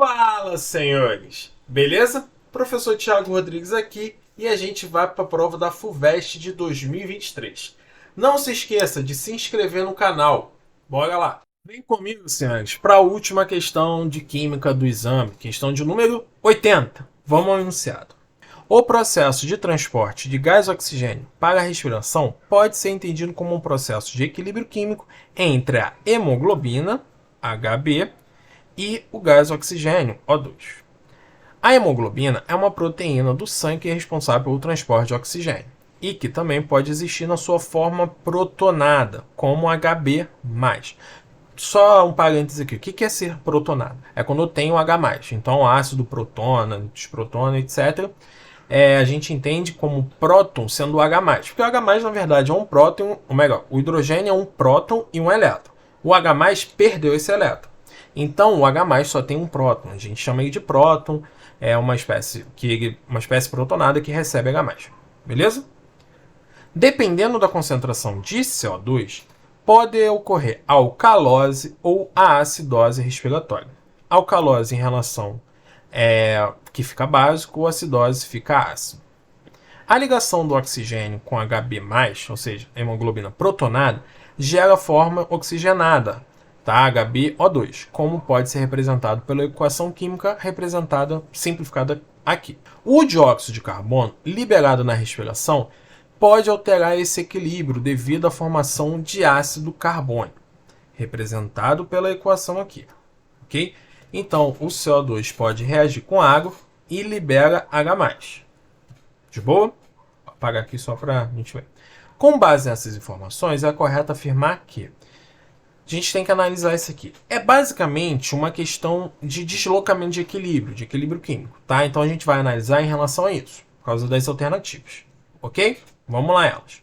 Fala, senhores! Beleza? Professor Thiago Rodrigues aqui e a gente vai para a prova da FUVEST de 2023. Não se esqueça de se inscrever no canal. Bora lá! Vem comigo, senhores, para a última questão de química do exame, questão de número 80. Vamos ao enunciado. O processo de transporte de gás oxigênio para a respiração pode ser entendido como um processo de equilíbrio químico entre a hemoglobina, Hb, e o gás oxigênio, O2. A hemoglobina é uma proteína do sangue que é responsável pelo transporte de oxigênio e que também pode existir na sua forma protonada, como Hb+. Só um parêntese aqui. O que é ser protonado? É quando tem o H+. Então, ácido protona, desprotona, etc. A gente entende como próton sendo o H+. Porque o H+, na verdade, é um próton, ou melhor, o hidrogênio é um próton e um elétron. O H+, perdeu esse elétron. Então, o H+, só tem um próton. A gente chama ele de próton. É uma espécie protonada que recebe H+. Beleza? Dependendo da concentração de CO2, pode ocorrer alcalose ou a acidose respiratória. Alcalose em relação que fica básico, ou acidose fica ácido. A ligação do oxigênio com Hb+, ou seja, hemoglobina protonada, gera forma oxigenada, tá? HbO2, como pode ser representado pela equação química representada, simplificada aqui. O dióxido de carbono, liberado na respiração, pode alterar esse equilíbrio devido à formação de ácido carbônico, representado pela equação aqui, ok? Então, o CO2 pode reagir com água e libera H+. De boa? Vou apagar aqui só para a gente ver. Com base nessas informações, é correto afirmar que a gente tem que analisar isso aqui. É basicamente uma questão de deslocamento de equilíbrio químico, tá? Então a gente vai analisar em relação a isso, por causa das alternativas, ok? Vamos lá elas.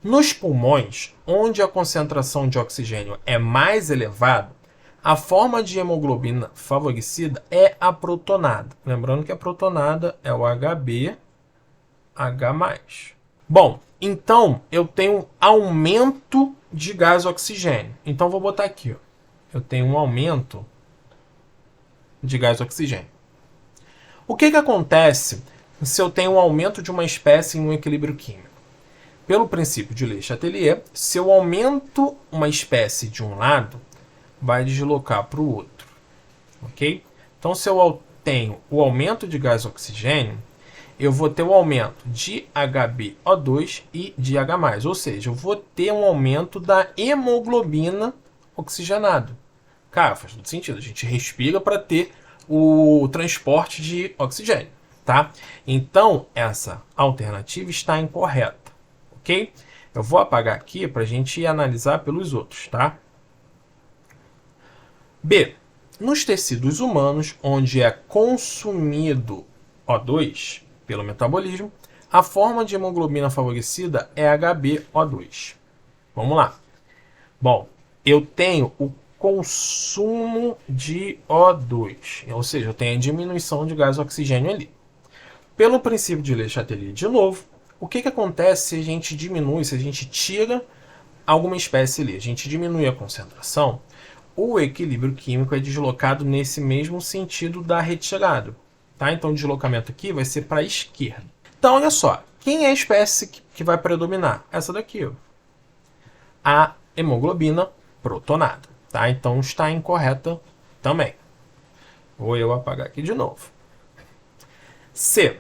Nos pulmões, onde a concentração de oxigênio é mais elevada, a forma de hemoglobina favorecida é a protonada. Lembrando que a protonada é o Hb, H+. Bom, então eu tenho aumento de gás oxigênio. Então vou botar aqui, ó. Eu tenho um aumento de gás oxigênio. O que acontece se eu tenho um aumento de uma espécie em um equilíbrio químico? Pelo princípio de Le Chatelier, se eu aumento uma espécie de um lado, vai deslocar para o outro, ok? Então, se eu tenho o aumento de gás oxigênio, eu vou ter o aumento de HbO2 e de H+, ou seja, eu vou ter um aumento da hemoglobina oxigenada. Cara, faz todo sentido, a gente respira para ter o transporte de oxigênio, tá? Então, essa alternativa está incorreta, ok? Eu vou apagar aqui para a gente analisar pelos outros, tá? B. Nos tecidos humanos, onde é consumido O2 pelo metabolismo, a forma de hemoglobina favorecida é HbO2. Vamos lá. Bom, eu tenho o consumo de O2, ou seja, eu tenho a diminuição de gás oxigênio ali. Pelo princípio de Le Chatelier, de novo, o que acontece se a gente diminui, se a gente tira alguma espécie ali, a gente diminui a concentração, o equilíbrio químico é deslocado nesse mesmo sentido da retirada. Tá? Então o deslocamento aqui vai ser para a esquerda. Então olha só, quem é a espécie que vai predominar? Essa daqui, ó. A hemoglobina protonada. Tá? Então está incorreta também. Vou eu apagar aqui de novo. C.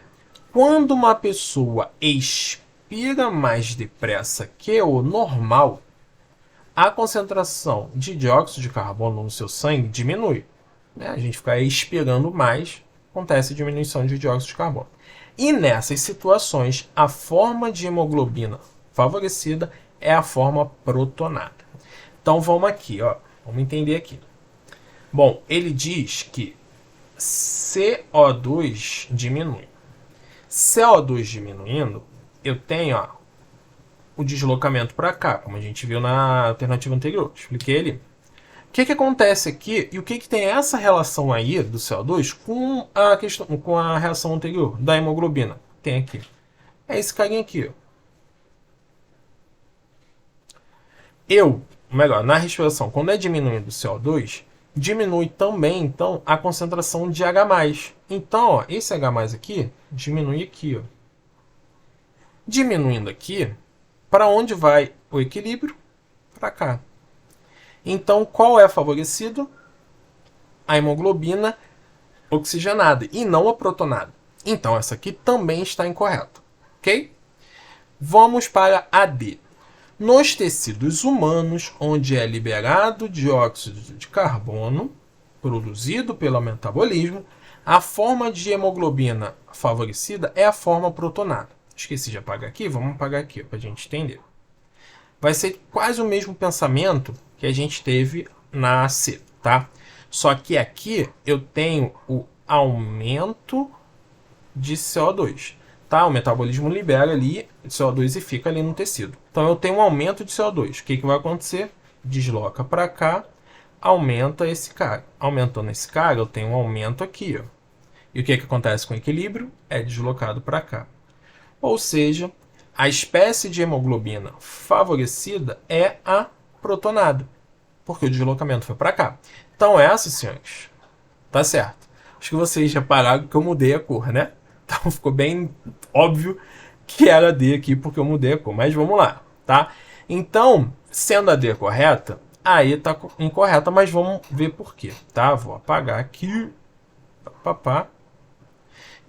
Quando uma pessoa expira mais depressa que o normal, a concentração de dióxido de carbono no seu sangue diminui. A gente fica expirando mais, acontece diminuição de dióxido de carbono. E nessas situações, a forma de hemoglobina favorecida é a forma protonada. Então vamos aqui, ó. Vamos entender aqui. Bom, ele diz que CO2 diminui. CO2 diminuindo, eu tenho, ó, o deslocamento para cá, como a gente viu na alternativa anterior. Expliquei ali. O que acontece aqui e o que tem essa relação aí do CO2 com a questão, com a reação anterior da hemoglobina? Tem aqui. É esse carinha aqui, ó. Melhor, na respiração, quando é diminuindo o CO2, diminui também, então, a concentração de H+. Então, ó, esse H+ aqui diminui aqui, ó. Diminuindo aqui, para onde vai o equilíbrio? Para cá. Então, qual é favorecido? A hemoglobina oxigenada e não a protonada. Então, essa aqui também está incorreta, ok? Vamos para a D. Nos tecidos humanos, onde é liberado dióxido de carbono, produzido pelo metabolismo, a forma de hemoglobina favorecida é a forma protonada. Esqueci de apagar aqui, vamos apagar aqui para a gente entender. Vai ser quase o mesmo pensamento que a gente teve na C, tá? Só que aqui eu tenho o aumento de CO2. Tá? O metabolismo libera ali CO2 e fica ali no tecido. Então eu tenho um aumento de CO2. O que vai acontecer? Desloca para cá, aumenta esse cara. Aumentando esse cara, eu tenho um aumento aqui. Ó. E o que acontece com o equilíbrio? É deslocado para cá. Ou seja, a espécie de hemoglobina favorecida é a protonada, porque o deslocamento foi para cá. Então essa, senhores, tá certo. Acho que vocês repararam que eu mudei a cor, né? Então ficou bem óbvio que era D aqui porque eu mudei a cor. Mas vamos lá, tá? Então, sendo a D correta, a E tá incorreta, mas vamos ver por quê, tá? Vou apagar aqui.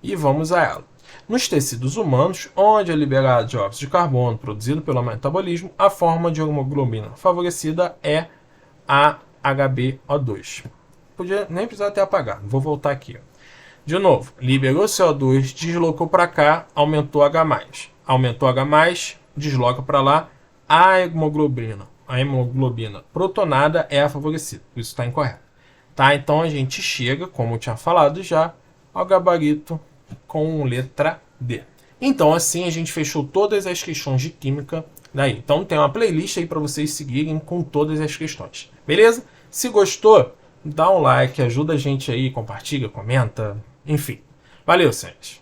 E vamos a ela. Nos tecidos humanos, onde é liberado dióxido de carbono produzido pelo metabolismo, a forma de hemoglobina favorecida é a HbO2. Podia nem precisar ter apagado. Vou voltar aqui, ó. De novo, liberou CO2, deslocou para cá, aumentou H+. Aumentou H+, desloca para lá, a hemoglobina protonada é a favorecida. Isso está incorreto. Tá? Então a gente chega, como eu tinha falado já, ao gabarito com letra D. Então assim a gente fechou todas as questões de química daí. Então tem uma playlist aí para vocês seguirem com todas as questões. Beleza? Se gostou, dá um like, ajuda a gente aí, compartilha, comenta, enfim. Valeu, senhores.